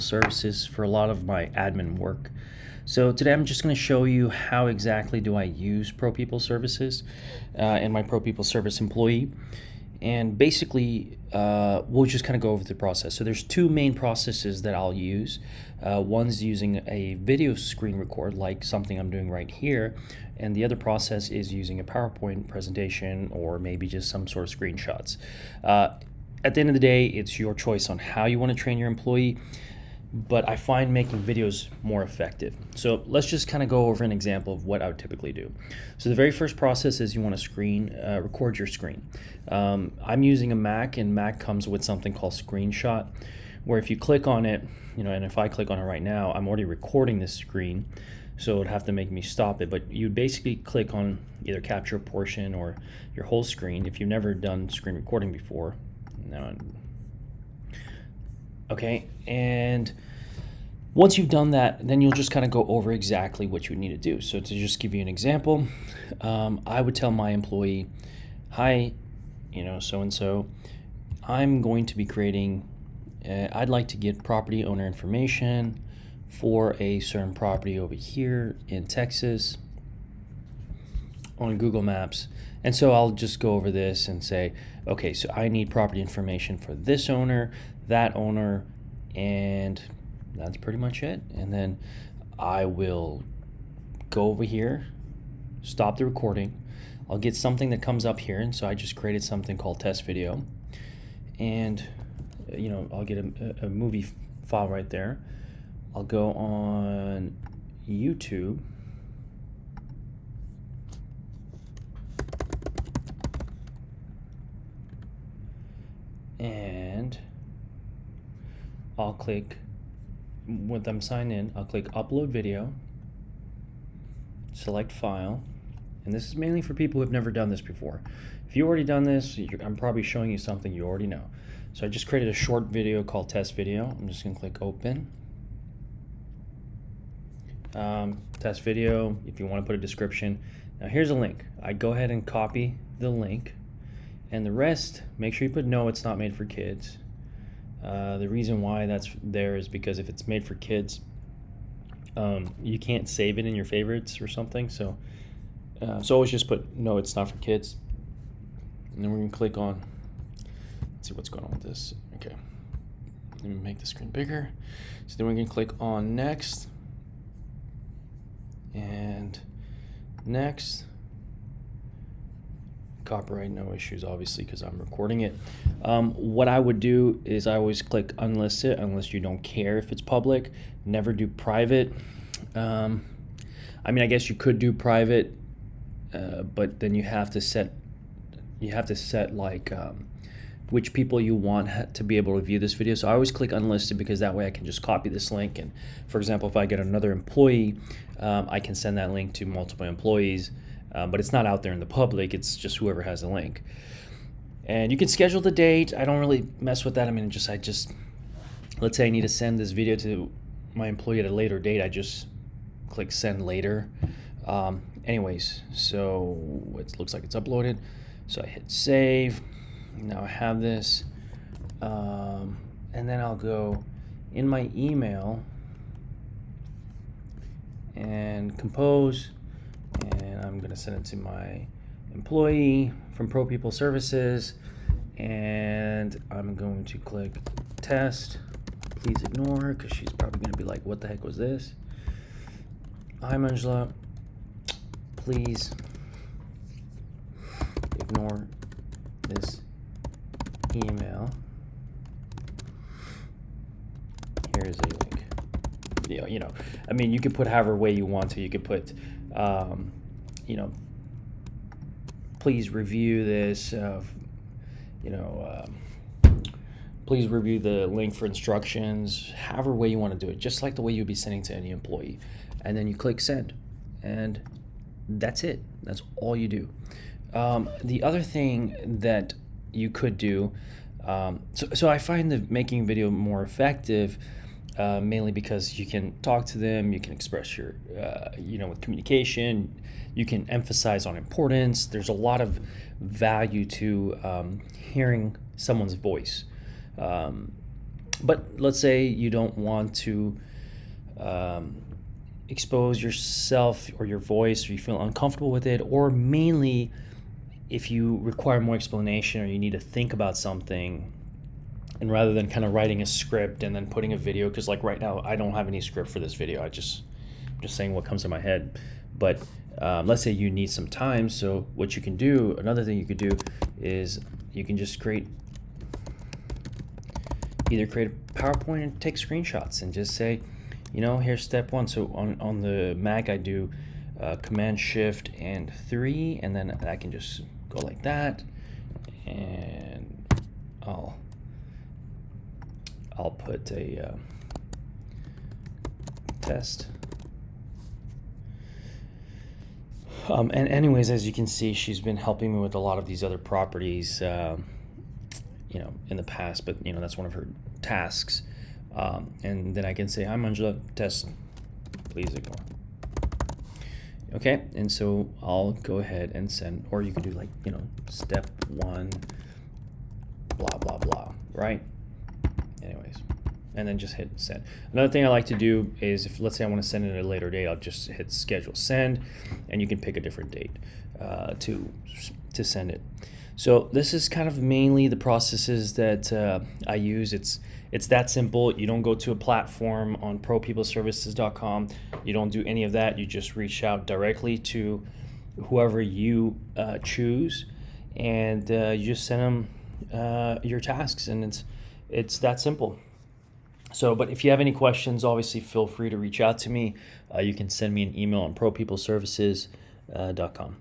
services for a lot of my admin work. So today I'm just going to show you how exactly do I use ProPeople Services and my ProPeople Service employee. And basically, we'll just kind of go over the process. So there's two main processes that I'll use. One's using a video screen record, like something I'm doing right here, and the other process is using a PowerPoint presentation or maybe just some sort of screenshots. At the end of the day, it's your choice on how you want to train your employee, but I find making videos more effective. So let's just kind of go over an example of what I would typically do. So the very first process is you want to record your screen. I'm using a Mac, and Mac comes with something called Screenshot, where if you click on it, and if I click on it right now, I'm already recording this screen, so it would have to make me stop it. But you basically click on either capture a portion or your whole screen if you've never done screen recording before. Now, okay, and once you've done that, then you'll just kind of go over exactly what you need to do. So to just give you an example, I would tell my employee, hi, so-and-so, I'm going to be creating, I'd like to get property owner information for a certain property over here in Texas on Google Maps. And so I'll just go over this and say, okay, so I need property information for this owner, that owner, and that's pretty much it. And then I will go over here, stop the recording. I'll get something that comes up here. And so I just created something called test video. And, I'll get a movie file right there. I'll go on YouTube. And I'll click, when I'm signed in, I'll click upload video, select file, and this is mainly for people who have never done this before. If you've already done this, I'm probably showing you something you already know. So I just created a short video called test video. I'm just gonna click open. Test video, if you want to put a description. Now here's a link. I go ahead and copy the link. And the rest, make sure you put no, it's not made for kids. The reason why that's there is because if it's made for kids, you can't save it in your favorites or something. So always just put no, it's not for kids. And then we're gonna click on, let's see what's going on with this. Okay, let me make the screen bigger. So then we're gonna click on next and next. Copyright, no issues, obviously, because I'm recording it. What I would do is I always click unlisted unless you don't care if it's public. Never do private. I guess you could do private, but then you have to set like which people you want to be able to view this video. So I always click unlisted because that way I can just copy this link. And for example, if I get another employee, I can send that link to multiple employees. But it's not out there in the public, it's just whoever has the link. And you can schedule the date. I don't really mess with that. I just let's say I need to send this video to my employee at a later date, I just click send later. Anyways, so it looks like it's uploaded. So I hit save. Now I have this. And then I'll go in my email and compose. And I'm going to send it to my employee from ProPeople Services, and I'm going to click test. Please ignore her because she's probably going to be like, what the heck was this? Hi, Angela. Please ignore this email. Here is a link. You could put however way you want to. You could put please review this, please review the link for instructions, however way you want to do it, just like the way you'd be sending to any employee. And then you click send, and that's it. That's all you do. The other thing that you could do, so I find the making video more effective mainly because you can talk to them, you can express your, with communication, you can emphasize on importance. There's a lot of value to hearing someone's voice. But let's say you don't want to um, expose yourself or your voice, or you feel uncomfortable with it, or mainly if you require more explanation or you need to think about something, and rather than kind of writing a script and then putting a video, because like right now I don't have any script for this video, I'm just saying what comes to my head. But let's say you need some time, so what you can do, another thing you could do is you can just either create a PowerPoint and take screenshots and just say, here's step one. So on the Mac I do Command Shift and 3, and then I can just go like that, and I'll put a test. And anyways, as you can see, she's been helping me with a lot of these other properties, in the past, but that's one of her tasks. And then I can say, I'm Angela, test, please ignore. Okay, and so I'll go ahead and send, or you could do like, step 1, blah, blah, blah, right? Anyways, and then just hit send. Another thing I like to do is, if let's say I want to send it at a later date, I'll just hit schedule send, and you can pick a different date to send it. So this is kind of mainly the processes that I use. It's that simple. You don't go to a platform on ProPeopleServices.com. You don't do any of that. You just reach out directly to whoever you choose, and you just send them your tasks, and it's that simple. So, but if you have any questions, obviously feel free to reach out to me. You can send me an email on ProPeopleServices.com.